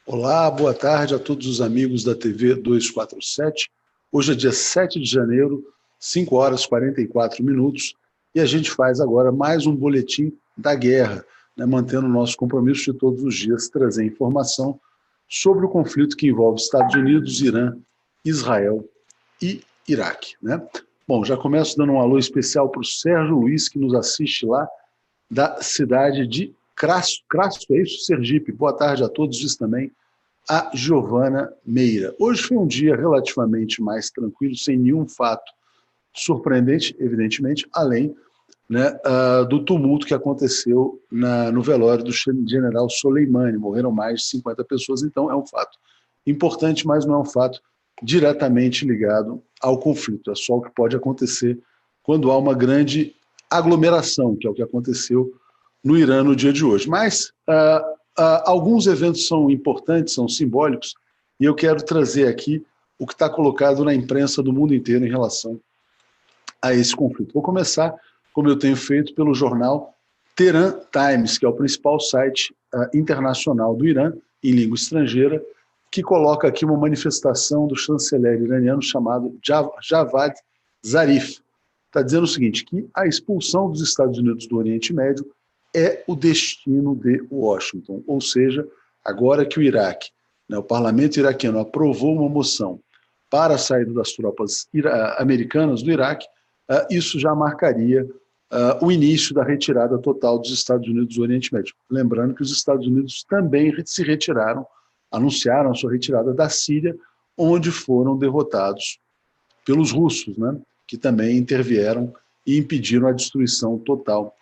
Olá, boa tarde a todos os amigos da TV 247. Hoje é dia 7 de janeiro, 5 horas e 44 minutos, e a gente faz agora mais um boletim da guerra, né, mantendo o nosso compromisso de todos os dias trazer informação sobre o conflito que envolve Estados Unidos, Irã, Israel e Iraque. Né? Bom, já começo dando um alô especial para o Sérgio Luiz, que nos assiste lá da cidade de Crasso, é isso, Sergipe. Boa tarde a todos, diz também a Giovana Meira. Hoje foi um dia relativamente mais tranquilo, sem nenhum fato surpreendente, evidentemente, além, né, do tumulto que aconteceu no velório do general Soleimani. Morreram mais de 50 pessoas, então é um fato importante, mas não é um fato diretamente ligado ao conflito. É só o que pode acontecer quando há uma grande aglomeração, que é o que aconteceu no Irã no dia de hoje. Mas alguns eventos são importantes, são simbólicos, e eu quero trazer aqui o que está colocado na imprensa do mundo inteiro em relação a esse conflito. Vou começar, como eu tenho feito, pelo jornal Tehran Times, que é o principal site internacional do Irã, em língua estrangeira, que coloca aqui uma manifestação do chanceler iraniano chamado Javad Zarif. Está dizendo o seguinte, que a expulsão dos Estados Unidos do Oriente Médio é o destino de Washington. Ou seja, agora que o Iraque, né, o parlamento iraquiano aprovou uma moção para a saída das tropas americanas do Iraque, isso já marcaria o início da retirada total dos Estados Unidos do Oriente Médio. Lembrando que os Estados Unidos também se retiraram, anunciaram a sua retirada da Síria, onde foram derrotados pelos russos, né, que também intervieram e impediram a destruição total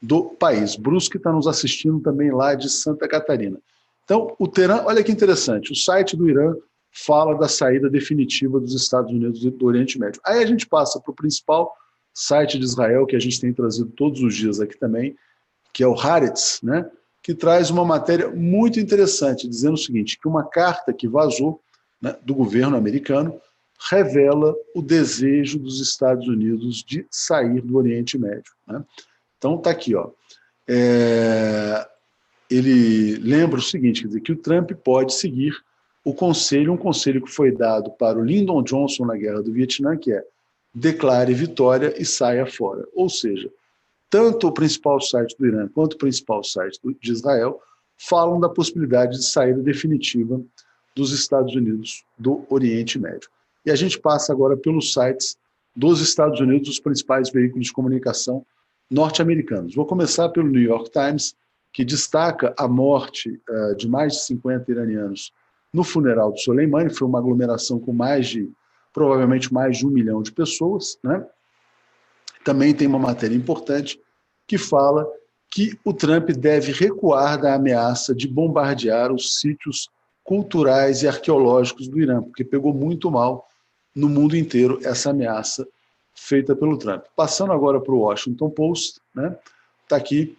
do país. Bruce, que está nos assistindo também lá de Santa Catarina. Então, o Tehran, olha que interessante, o site do Irã fala da saída definitiva dos Estados Unidos do Oriente Médio. Aí a gente passa para o principal site de Israel, que a gente tem trazido todos os dias aqui também, que é o Haaretz, né, que traz uma matéria muito interessante, dizendo o seguinte, que uma carta que vazou, né, do governo americano revela o desejo dos Estados Unidos de sair do Oriente Médio. Né? Então está aqui, ó. Ele lembra o seguinte, quer dizer, que o Trump pode seguir um conselho que foi dado para o Lyndon Johnson na Guerra do Vietnã, que é declare vitória e saia fora. Ou seja, tanto o principal site do Irã quanto o principal site de Israel falam da possibilidade de saída definitiva dos Estados Unidos do Oriente Médio. E a gente passa agora pelos sites dos Estados Unidos, os principais veículos de comunicação norte-americanos. Vou começar pelo New York Times, que destaca a morte de mais de 50 iranianos no funeral do Soleimani. Foi uma aglomeração com provavelmente mais de 1 milhão de pessoas. Né? Também tem uma matéria importante que fala que o Trump deve recuar da ameaça de bombardear os sítios culturais e arqueológicos do Irã, porque pegou muito mal no mundo inteiro essa ameaça feita pelo Trump. Passando agora para o Washington Post, né, está aqui,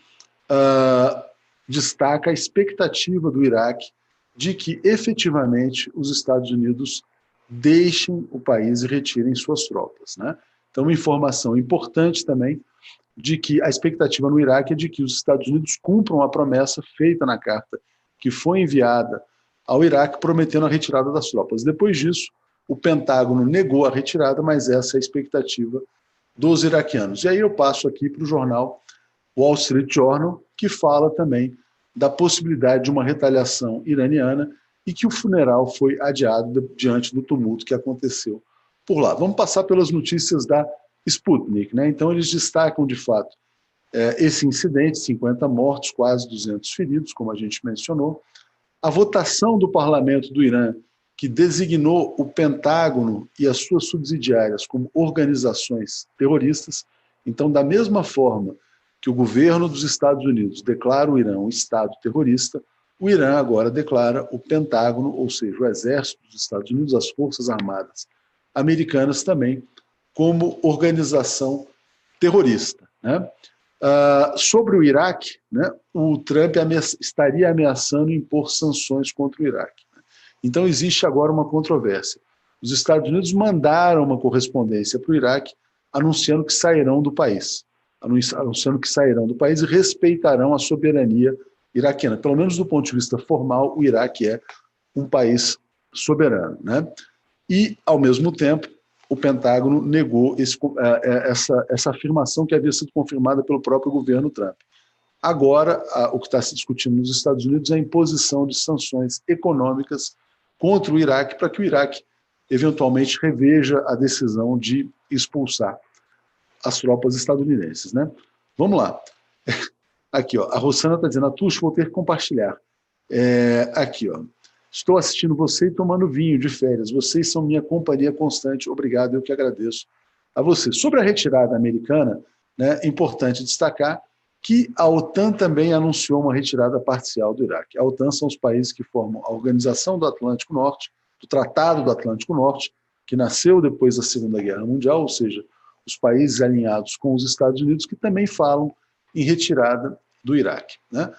destaca a expectativa do Iraque de que efetivamente os Estados Unidos deixem o país e retirem suas tropas. Né? Então, uma informação importante também de que a expectativa no Iraque é de que os Estados Unidos cumpram a promessa feita na carta que foi enviada ao Iraque prometendo a retirada das tropas. Depois disso, o Pentágono negou a retirada, mas essa é a expectativa dos iraquianos. E aí eu passo aqui para o jornal Wall Street Journal, que fala também da possibilidade de uma retaliação iraniana e que o funeral foi adiado diante do tumulto que aconteceu por lá. Vamos passar pelas notícias da Sputnik. Né? Então eles destacam, de fato, esse incidente, 50 mortos, quase 200 feridos, como a gente mencionou. A votação do parlamento do Irã, que designou o Pentágono e as suas subsidiárias como organizações terroristas. Então, da mesma forma que o governo dos Estados Unidos declara o Irã um Estado terrorista, o Irã agora declara o Pentágono, ou seja, o Exército dos Estados Unidos, as Forças Armadas americanas também, como organização terrorista. Né? Sobre o Iraque, né, o Trump estaria ameaçando impor sanções contra o Iraque. Então, existe agora uma controvérsia. Os Estados Unidos mandaram uma correspondência para o Iraque anunciando que sairão do país. Anunciando que sairão do país e respeitarão a soberania iraquiana. Pelo menos do ponto de vista formal, o Iraque é um país soberano, né? E, ao mesmo tempo, o Pentágono negou essa afirmação que havia sido confirmada pelo próprio governo Trump. Agora, o que está se discutindo nos Estados Unidos é a imposição de sanções econômicas contra o Iraque, para que o Iraque, eventualmente, reveja a decisão de expulsar as tropas estadunidenses, né? Vamos lá. Aqui, ó, a Rosana está dizendo, Atucho, vou ter que compartilhar. Aqui, ó. Estou assistindo você e tomando vinho de férias. Vocês são minha companhia constante. Obrigado, eu que agradeço a você. Sobre a retirada americana, né, é importante destacar que a OTAN também anunciou uma retirada parcial do Iraque. A OTAN são os países que formam a Organização do Atlântico Norte, do Tratado do Atlântico Norte, que nasceu depois da Segunda Guerra Mundial, ou seja, os países alinhados com os Estados Unidos, que também falam em retirada do Iraque, né?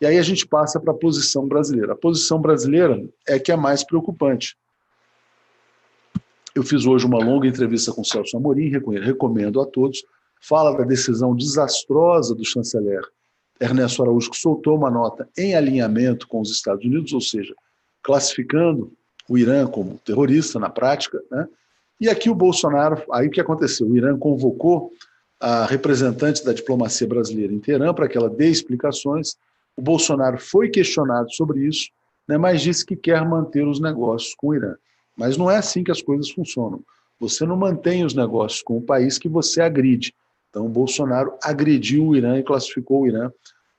E aí a gente passa para a posição brasileira. A posição brasileira é que é a mais preocupante. Eu fiz hoje uma longa entrevista com o Celso Amorim, recomendo a todos. Fala da decisão desastrosa do chanceler Ernesto Araújo, que soltou uma nota em alinhamento com os Estados Unidos, ou seja, classificando o Irã como terrorista na prática, né? E aqui o Bolsonaro, aí o que aconteceu? O Irã convocou a representante da diplomacia brasileira em Teherã para que ela dê explicações. O Bolsonaro foi questionado sobre isso, né, mas disse que quer manter os negócios com o Irã. Mas não é assim que as coisas funcionam. Você não mantém os negócios com o país que você agride. Então, o Bolsonaro agrediu o Irã e classificou o Irã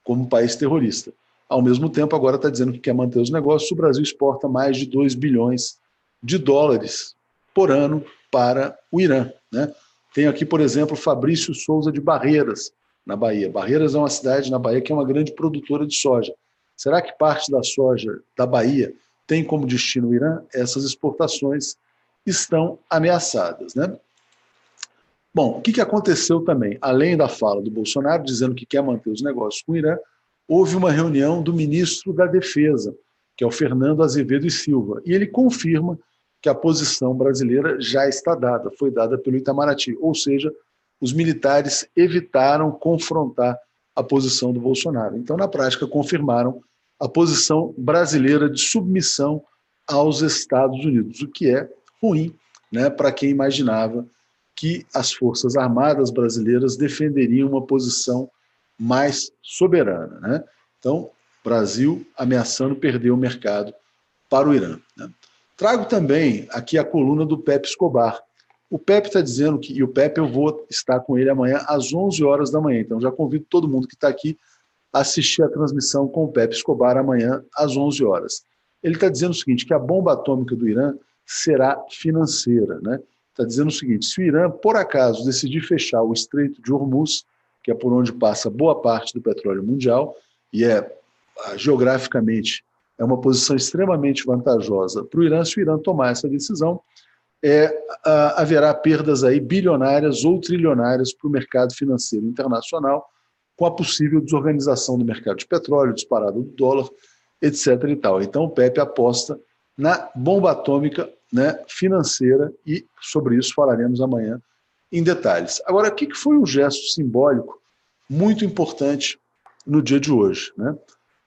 como um país terrorista. Ao mesmo tempo, agora está dizendo que quer manter os negócios. O Brasil exporta mais de 2 bilhões de dólares por ano para o Irã, né? Tem aqui, por exemplo, Fabrício Souza de Barreiras, na Bahia. Barreiras é uma cidade na Bahia que é uma grande produtora de soja. Será que parte da soja da Bahia tem como destino o Irã? Essas exportações estão ameaçadas, né? Bom, o que aconteceu também? Além da fala do Bolsonaro, dizendo que quer manter os negócios com o Irã, houve uma reunião do ministro da Defesa, que é o Fernando Azevedo e Silva, e ele confirma que a posição brasileira já está dada, foi dada pelo Itamaraty, ou seja, os militares evitaram confrontar a posição do Bolsonaro. Então, na prática, confirmaram a posição brasileira de submissão aos Estados Unidos, o que é ruim, né, para quem imaginava que as Forças Armadas brasileiras defenderiam uma posição mais soberana, né? Então, Brasil ameaçando perder o mercado para o Irã, né? Trago também aqui a coluna do Pepe Escobar. O Pepe está dizendo que, e o Pepe eu vou estar com ele amanhã às 11 horas da manhã, então já convido todo mundo que está aqui a assistir a transmissão com o Pepe Escobar amanhã às 11 horas. Ele está dizendo o seguinte, que a bomba atômica do Irã será financeira, né? Está dizendo o seguinte, se o Irã, por acaso, decidir fechar o Estreito de Hormuz, que é por onde passa boa parte do petróleo mundial, e geograficamente é uma posição extremamente vantajosa para o Irã, se o Irã tomar essa decisão, haverá perdas aí bilionárias ou trilionárias para o mercado financeiro internacional, com a possível desorganização do mercado de petróleo, disparada do dólar, etc. e tal. Então o Pepe aposta na bomba atômica, né, financeira, e sobre isso falaremos amanhã em detalhes. Agora, o que foi um gesto simbólico muito importante no dia de hoje, né?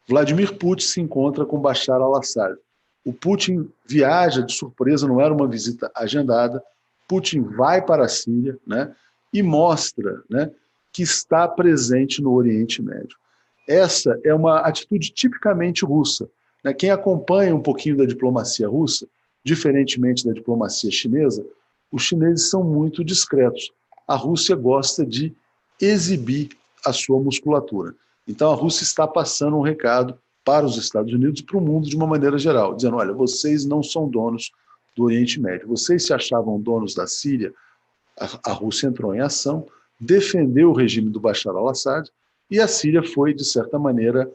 Vladimir Putin se encontra com Bashar al-Assad. O Putin viaja de surpresa, não era uma visita agendada. Putin vai para a Síria, né, e mostra, né, que está presente no Oriente Médio. Essa é uma atitude tipicamente russa, né? Quem acompanha um pouquinho da diplomacia russa, diferentemente da diplomacia chinesa, os chineses são muito discretos. A Rússia gosta de exibir a sua musculatura. Então a Rússia está passando um recado para os Estados Unidos e para o mundo de uma maneira geral, dizendo, olha, vocês não são donos do Oriente Médio, vocês se achavam donos da Síria, a Rússia entrou em ação, defendeu o regime do Bashar al-Assad e a Síria foi, de certa maneira,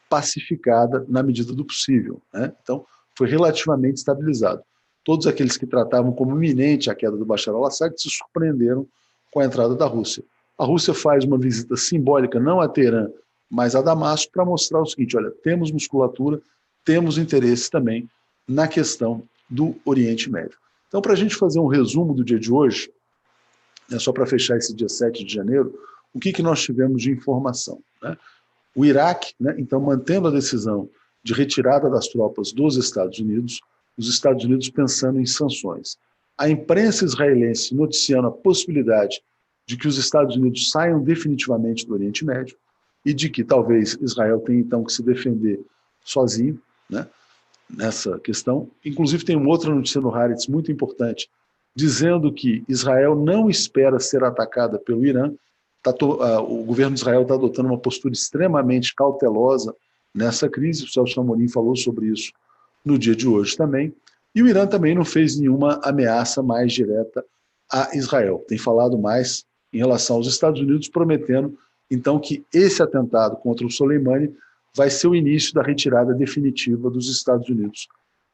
pacificada na medida do possível, né? Então foi relativamente estabilizado. Todos aqueles que tratavam como iminente a queda do Bashar al-Assad se surpreenderam com a entrada da Rússia. A Rússia faz uma visita simbólica, não a Teherã, mas a Damasco, para mostrar o seguinte, olha, temos musculatura, temos interesse também na questão do Oriente Médio. Então, para a gente fazer um resumo do dia de hoje, né, só para fechar esse dia 7 de janeiro, o que nós tivemos de informação, né? O Iraque, né, então, mantendo a decisão de retirada das tropas dos Estados Unidos, os Estados Unidos pensando em sanções. A imprensa israelense noticiando a possibilidade de que os Estados Unidos saiam definitivamente do Oriente Médio e de que talvez Israel tenha então que se defender sozinho, né, nessa questão. Inclusive tem uma outra notícia no Haaretz muito importante, dizendo que Israel não espera ser atacada pelo Irã. O governo de Israel está adotando uma postura extremamente cautelosa nessa crise. O Celso Amorim falou sobre isso no dia de hoje também. E o Irã também não fez nenhuma ameaça mais direta a Israel. Tem falado mais em relação aos Estados Unidos, prometendo então que esse atentado contra o Soleimani vai ser o início da retirada definitiva dos Estados Unidos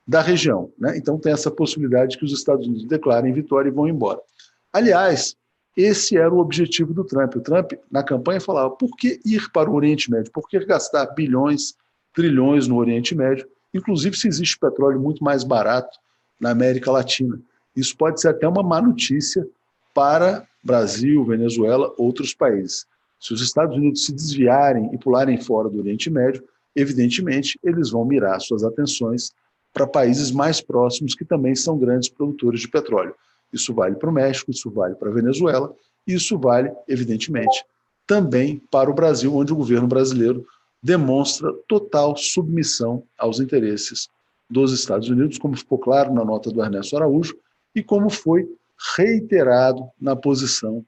da região, né? Então tem essa possibilidade de que os Estados Unidos declarem vitória e vão embora. Aliás, esse era o objetivo do Trump. O Trump, na campanha, falava: por que ir para o Oriente Médio? Por que gastar bilhões, trilhões no Oriente Médio? Inclusive, se existe petróleo muito mais barato na América Latina. Isso pode ser até uma má notícia para Brasil, Venezuela, outros países. Se os Estados Unidos se desviarem e pularem fora do Oriente Médio, evidentemente, eles vão mirar suas atenções para países mais próximos que também são grandes produtores de petróleo. Isso vale para o México, isso vale para a Venezuela, e isso vale, evidentemente, também para o Brasil, onde o governo brasileiro demonstra total submissão aos interesses dos Estados Unidos, como ficou claro na nota do Ernesto Araújo e como foi reiterado na posição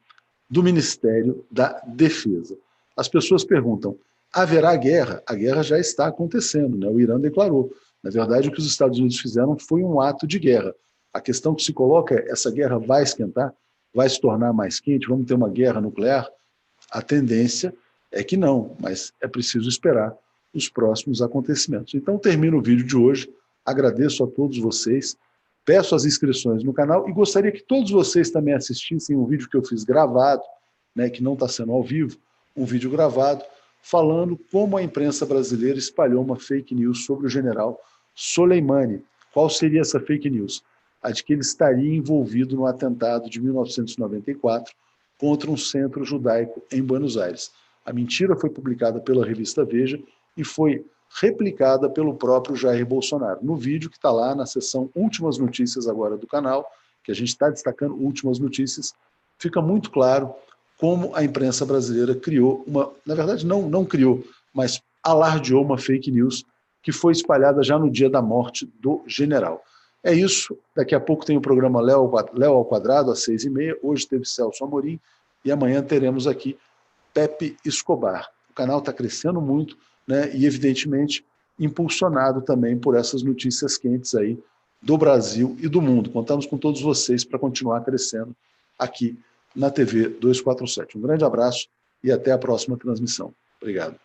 do Ministério da Defesa. As pessoas perguntam: haverá guerra? A guerra já está acontecendo, né? O Irã declarou. Na verdade, o que os Estados Unidos fizeram foi um ato de guerra. A questão que se coloca é: essa guerra vai esquentar? Vai se tornar mais quente? Vamos ter uma guerra nuclear? A tendência é que não, mas é preciso esperar os próximos acontecimentos. Então, termino o vídeo de hoje. Agradeço a todos vocês. Peço as inscrições no canal e gostaria que todos vocês também assistissem um vídeo que eu fiz gravado, né, que não está sendo ao vivo, um vídeo gravado, falando como a imprensa brasileira espalhou uma fake news sobre o general Soleimani. Qual seria essa fake news? A de que ele estaria envolvido no atentado de 1994 contra um centro judaico em Buenos Aires. A mentira foi publicada pela revista Veja e foi replicada pelo próprio Jair Bolsonaro. No vídeo que está lá na seção Últimas Notícias agora do canal, que a gente está destacando Últimas Notícias, fica muito claro como a imprensa brasileira criou uma... Na verdade, não criou, mas alardeou uma fake news que foi espalhada já no dia da morte do general. É isso. Daqui a pouco tem o programa Léo ao Quadrado, às 6h30. Hoje teve Celso Amorim e amanhã teremos aqui Pepe Escobar. O canal está crescendo muito, né, e, evidentemente, impulsionado também por essas notícias quentes aí do Brasil e do mundo. Contamos com todos vocês para continuar crescendo aqui na TV 247. Um grande abraço e até a próxima transmissão. Obrigado.